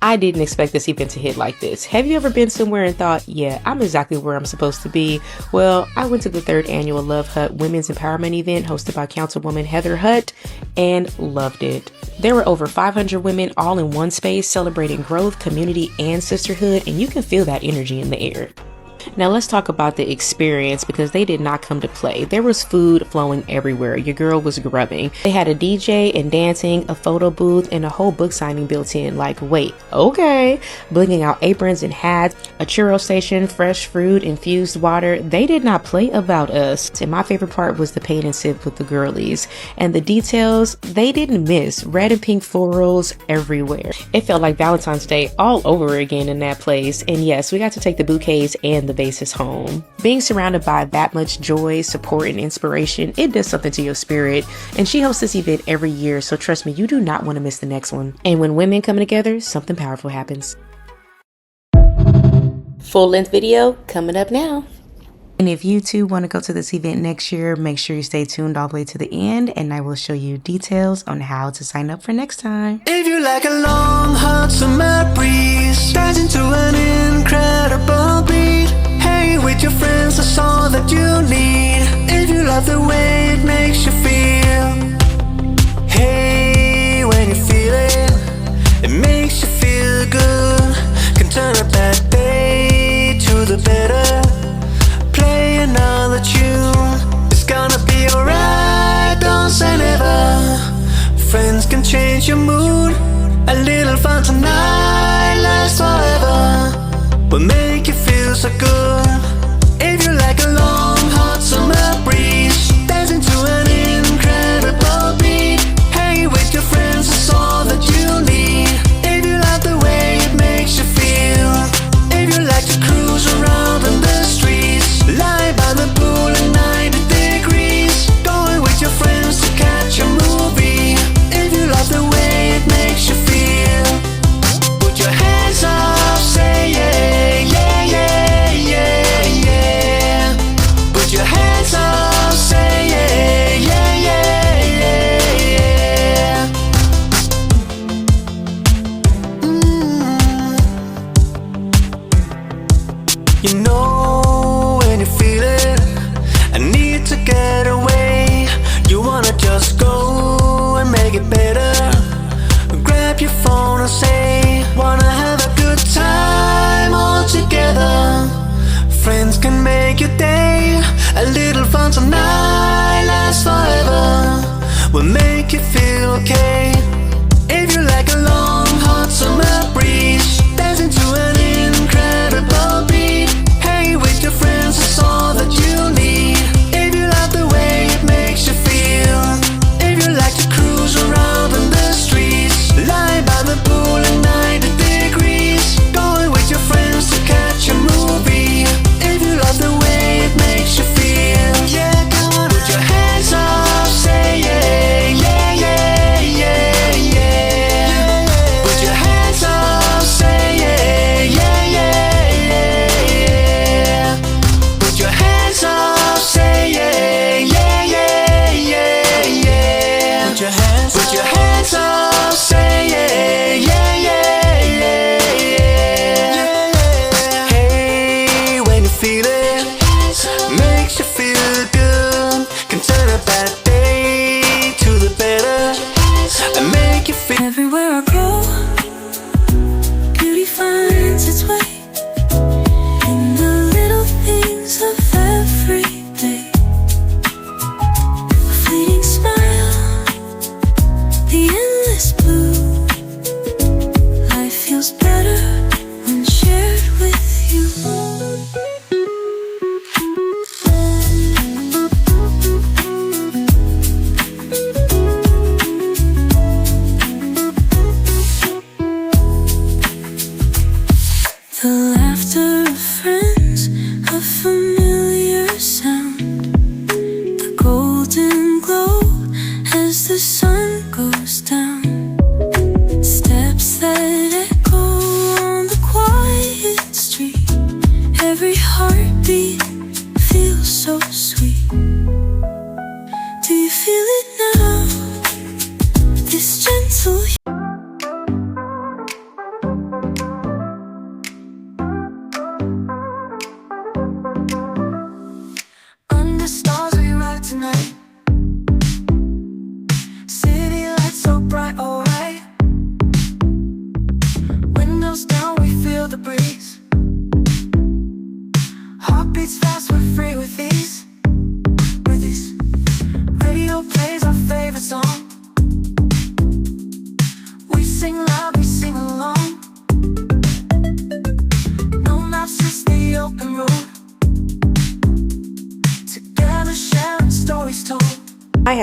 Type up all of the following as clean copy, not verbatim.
I didn't expect this event to hit like this. Have you ever been somewhere and thought, yeah, I'm exactly where I'm supposed to be? Well, I went to the 3rd annual Love Hut Women's Empowerment event hosted by Councilwoman Heather Hutt and loved it. There were over 500 women all in one space celebrating growth, community, and sisterhood, and you can feel that energy in the air. Now let's talk about the experience, because they did not come to play. There was food flowing everywhere. Your girl was grubbing. They had a DJ and dancing, a photo booth, and a whole book signing built in. Like, wait, okay. Blinging out aprons and hats, a churro station, fresh fruit, infused water. They did not play about us. And my favorite part was the paint and sip with the girlies. And the details, they didn't miss. Red and pink florals everywhere. It felt like Valentine's Day all over again in that place. And yes, we got to take the bouquets and the basis home. Being surrounded by that much joy, support, and inspiration, it does something to your spirit. And she hosts this event every year, so trust me, you do not want to miss the next one. And when women come together, something powerful happens. Full-length video coming up now. And if you too want to go to this event next year, make sure you stay tuned all the way to the end, and I will show you details on how to sign up for next time. If you like a long, hot summer breeze, dive into an incredible beat. Hey, with your friends, that's all that you need. If you love the way it makes you feel, hey, when you feel it, it makes you feel good. Can turn a bad day to the better. Play another tune, it's gonna be alright, don't say never. Friends can change your mood, a little fun tonight lasts forever, will make you feel so good. If you like a long, hot summer breeze, dance into an incredible beat. Hey, with your friends, that's all that you need. If you love the way it makes you feel, if you like to cruise around in the streets, lie by the pool at 90 degrees, going with your friends to catch a movie. If you love the way it makes you feel, put your hands up, say yeah, yeah, yeah, yeah, yeah. Put your hands up, say yeah, yeah, yeah, yeah, yeah. You know when you feel it, I need to get away. You wanna just go and make it better. Grab your phone and say, wanna have a good time all together. Friends can make your day, a little fun tonight lasts forever, will make you feel okay. If you like a long, hot summer breeze, dance into an incredible beat. Hey, with your friends, that's all that you need. If you love the way it makes you feel, if you like to cruise around in the streets, lie by the pool at 90 degrees, going with your friends to catch a movie. If you love the way it makes you feel, yeah, come on, put your hands up, say yeah, yeah, yeah, yeah, yeah. Put your hands up, say yeah, yeah, yeah, yeah, yeah. Put your hands up, say yeah, yeah, yeah, yeah, yeah. Put your hands up, say yeah, yeah, yeah, yeah, yeah. Hey, when you feel it, makes you feel good, can turn a bad day to the better, and make you feel. Everywhere I go, beauty finds its way in the little things of every day. A fleeting smile, the endless blue. Life feels better when shared with you.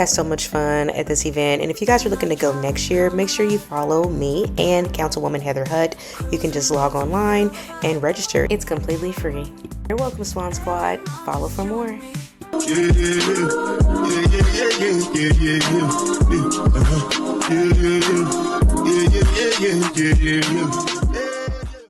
had so much fun at this event, and if you guys are looking to go next year, make sure you follow me and Councilwoman Heather Hutt. You can just log online and register. It's completely free. You're welcome, Swan Squad. Follow for more. Yeah.